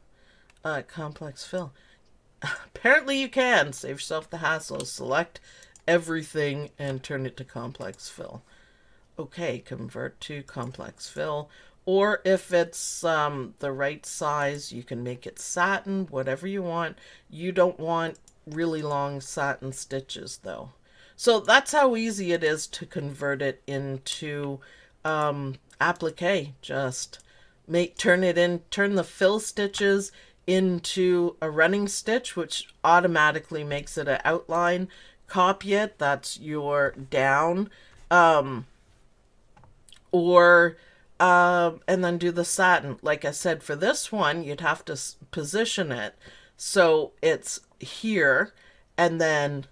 complex fill. Apparently you can. Save yourself the hassle. Select everything and turn it to complex fill. Okay, convert to complex fill. Or if it's the right size, you can make it satin, whatever you want. You don't want really long satin stitches though. So that's how easy it is to convert it into applique. Just turn the fill stitches into a running stitch, which automatically makes it an outline. Copy it, that's your down, and then do the satin. Like I said, for this one, you'd have to position it so it's here, and then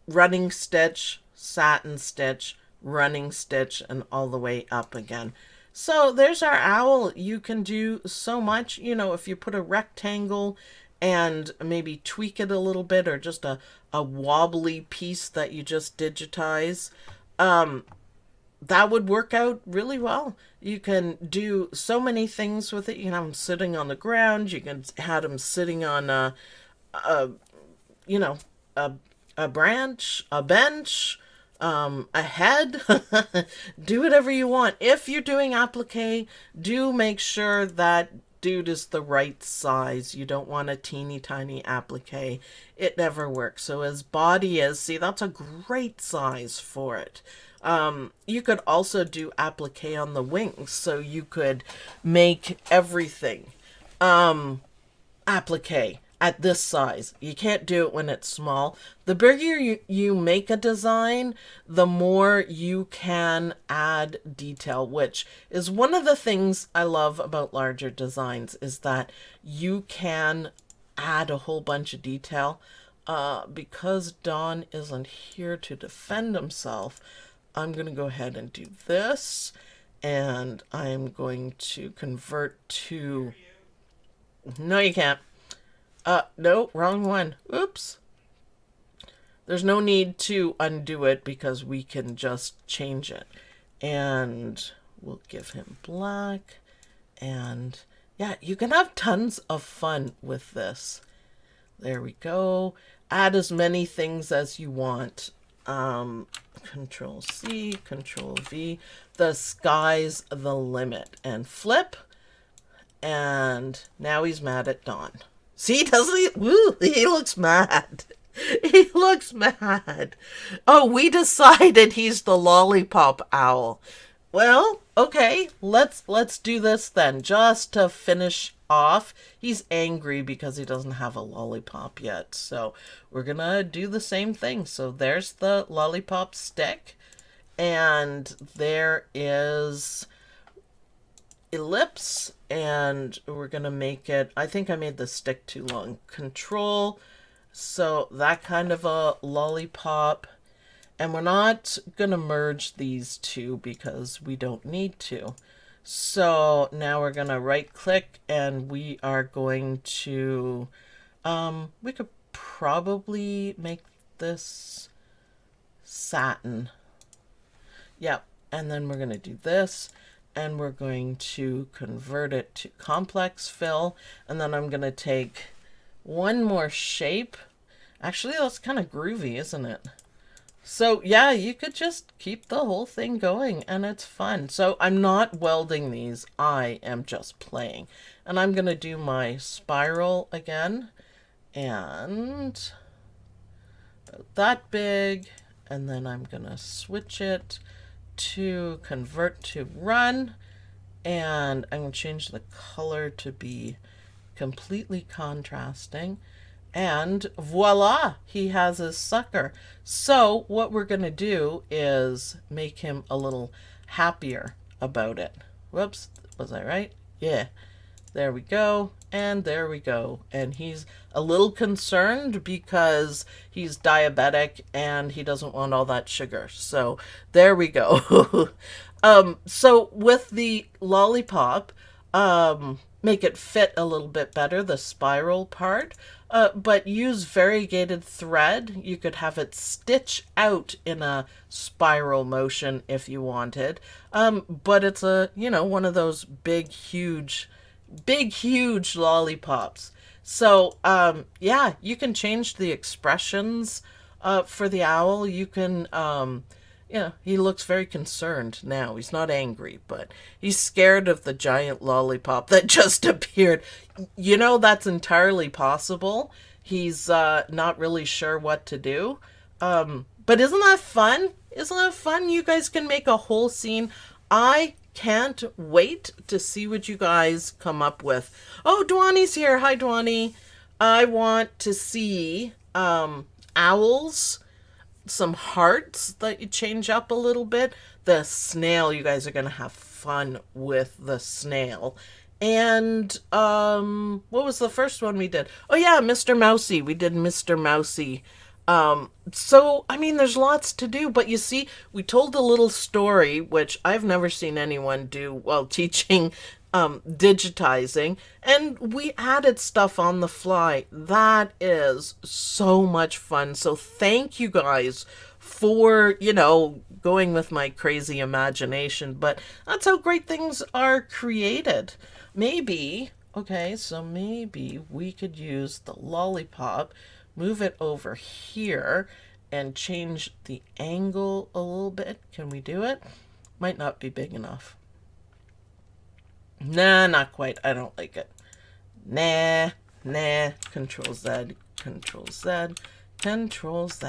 running stitch, satin stitch, running stitch, and all the way up again. So there's our owl. You can do so much, you know, if you put a rectangle and maybe tweak it a little bit, or just a wobbly piece that you just digitize, that would work out really well. You can do so many things with it. You can have them sitting on the ground. You can have them sitting on a branch, a bench, a head. Do whatever you want. If you're doing applique, do make sure that dude is the right size. You don't want a teeny tiny applique. It never works. So his body is, see, that's a great size for it. You could also do applique on the wings, so you could make everything applique at this size. You can't do it when it's small. The bigger you make a design, the more you can add detail, which is one of the things I love about larger designs, is that you can add a whole bunch of detail. Because Don isn't here to defend himself, I'm going to go ahead and do this, and I'm going to convert to... No, you can't. No, wrong one. Oops. There's no need to undo it because we can just change it. And we'll give him black. And yeah, you can have tons of fun with this. There we go. Add as many things as you want. Control C, Control V. The sky's the limit. And flip. And now he's mad at Dawn. See, doesn't he? Woo, he looks mad. He looks mad. Oh, we decided he's the lollipop owl. Well, okay, let's do this then. Just to finish off, he's angry because he doesn't have a lollipop yet. So we're gonna do the same thing. So there's the lollipop stick, and there is ellipse, and we're gonna make it, I think I made the stick too long. Control, so that kind of a lollipop. And we're not gonna merge these two because we don't need to. So now we're gonna right click, and we are going to we could probably make this satin. Yep. And then we're gonna do this, and we're going to convert it to complex fill, and then I'm going to take one more shape. Actually, that's kind of groovy, isn't it? So yeah, you could just keep the whole thing going, and it's fun. So I'm not welding these, I am just playing. And I'm going to do my spiral again, and about that big, and then I'm going to switch it to convert to run, and I'm going to change the color to be completely contrasting, and voila, he has his sucker. So what we're going to do is make him a little happier about it. Whoops, was I right? Yeah, there we go, and there we go. And he's a little concerned because he's diabetic and he doesn't want all that sugar. So there we go. So with the lollipop, make it fit a little bit better, the spiral part, but use variegated thread. You could have it stitch out in a spiral motion if you wanted. But it's a, you know, one of those big, huge lollipops. So, yeah, you can change the expressions for the owl. You can, you know, he looks very concerned now. He's not angry, but he's scared of the giant lollipop that just appeared. You know, that's entirely possible. He's not really sure what to do. But isn't that fun? Isn't that fun? You guys can make a whole scene. I can't wait to see what you guys come up with. Oh, Dwani's here. Hi, Dwani. I want to see owls, some hearts that you change up a little bit. The snail, you guys are going to have fun with the snail. And what was the first one we did? Oh, yeah, Mr. Mousy. We did Mr. Mousy. So, I mean, there's lots to do, but you see, we told a little story, which I've never seen anyone do while teaching digitizing, and we added stuff on the fly. That is so much fun. So thank you guys for, you know, going with my crazy imagination, but that's how great things are created. Maybe, okay, so maybe we could use the lollipop, move it over here, and change the angle a little bit. Can we do it? Might not be big enough. Nah, not quite. I don't like it. Nah, nah. Control Z, Control Z, Control Z.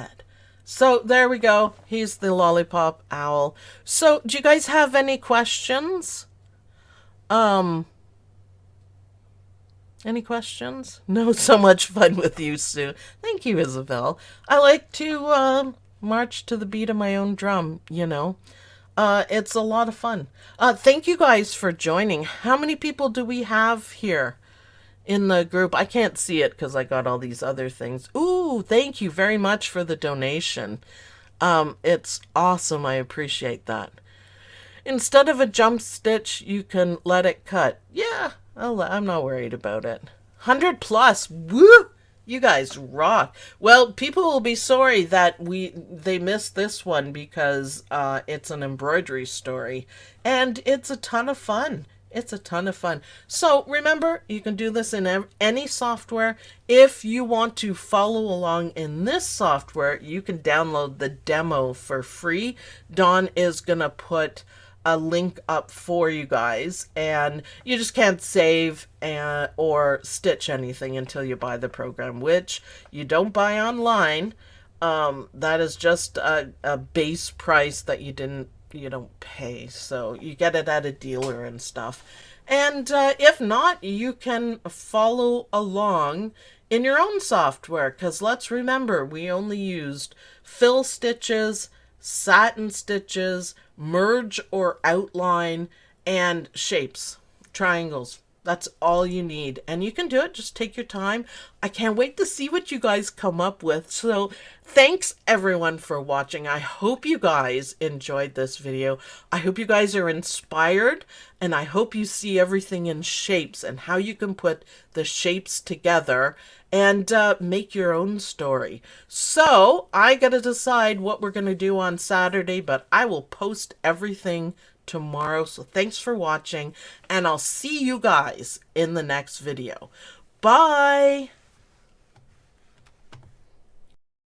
So there we go. He's the lollipop owl. So do you guys have any questions? Um, any questions? No, so much fun with you, Sue. Thank you, Isabel. I like to march to the beat of my own drum, you know. It's a lot of fun. Thank you guys for joining. How many people do we have here in the group? I can't see it because I got all these other things. Ooh, thank you very much for the donation. It's awesome. I appreciate that. Instead of a jump stitch, you can let it cut. Yeah, I'm not worried about it. 100 plus. Woo! You guys rock. Well, people will be sorry that they missed this one because it's an embroidery story and it's a ton of fun. It's a ton of fun. So remember, you can do this in any software. If you want to follow along in this software, you can download the demo for free. Dawn is going to put a link up for you guys, and you just can't save or stitch anything until you buy the program, which you don't buy online. That is just a base price that you don't pay, so you get it at a dealer and stuff. And if not, you can follow along in your own software, because let's remember, we only used fill stitches, satin stitches, merge or outline, and shapes, triangles. That's all you need. And you can do it. Just take your time. I can't wait to see what you guys come up with. So thanks everyone for watching. I hope you guys enjoyed this video. I hope you guys are inspired, and I hope you see everything in shapes and how you can put the shapes together and make your own story. So I got to decide what we're going to do on Saturday, but I will post everything tomorrow. So thanks for watching, and I'll see you guys in the next video. Bye!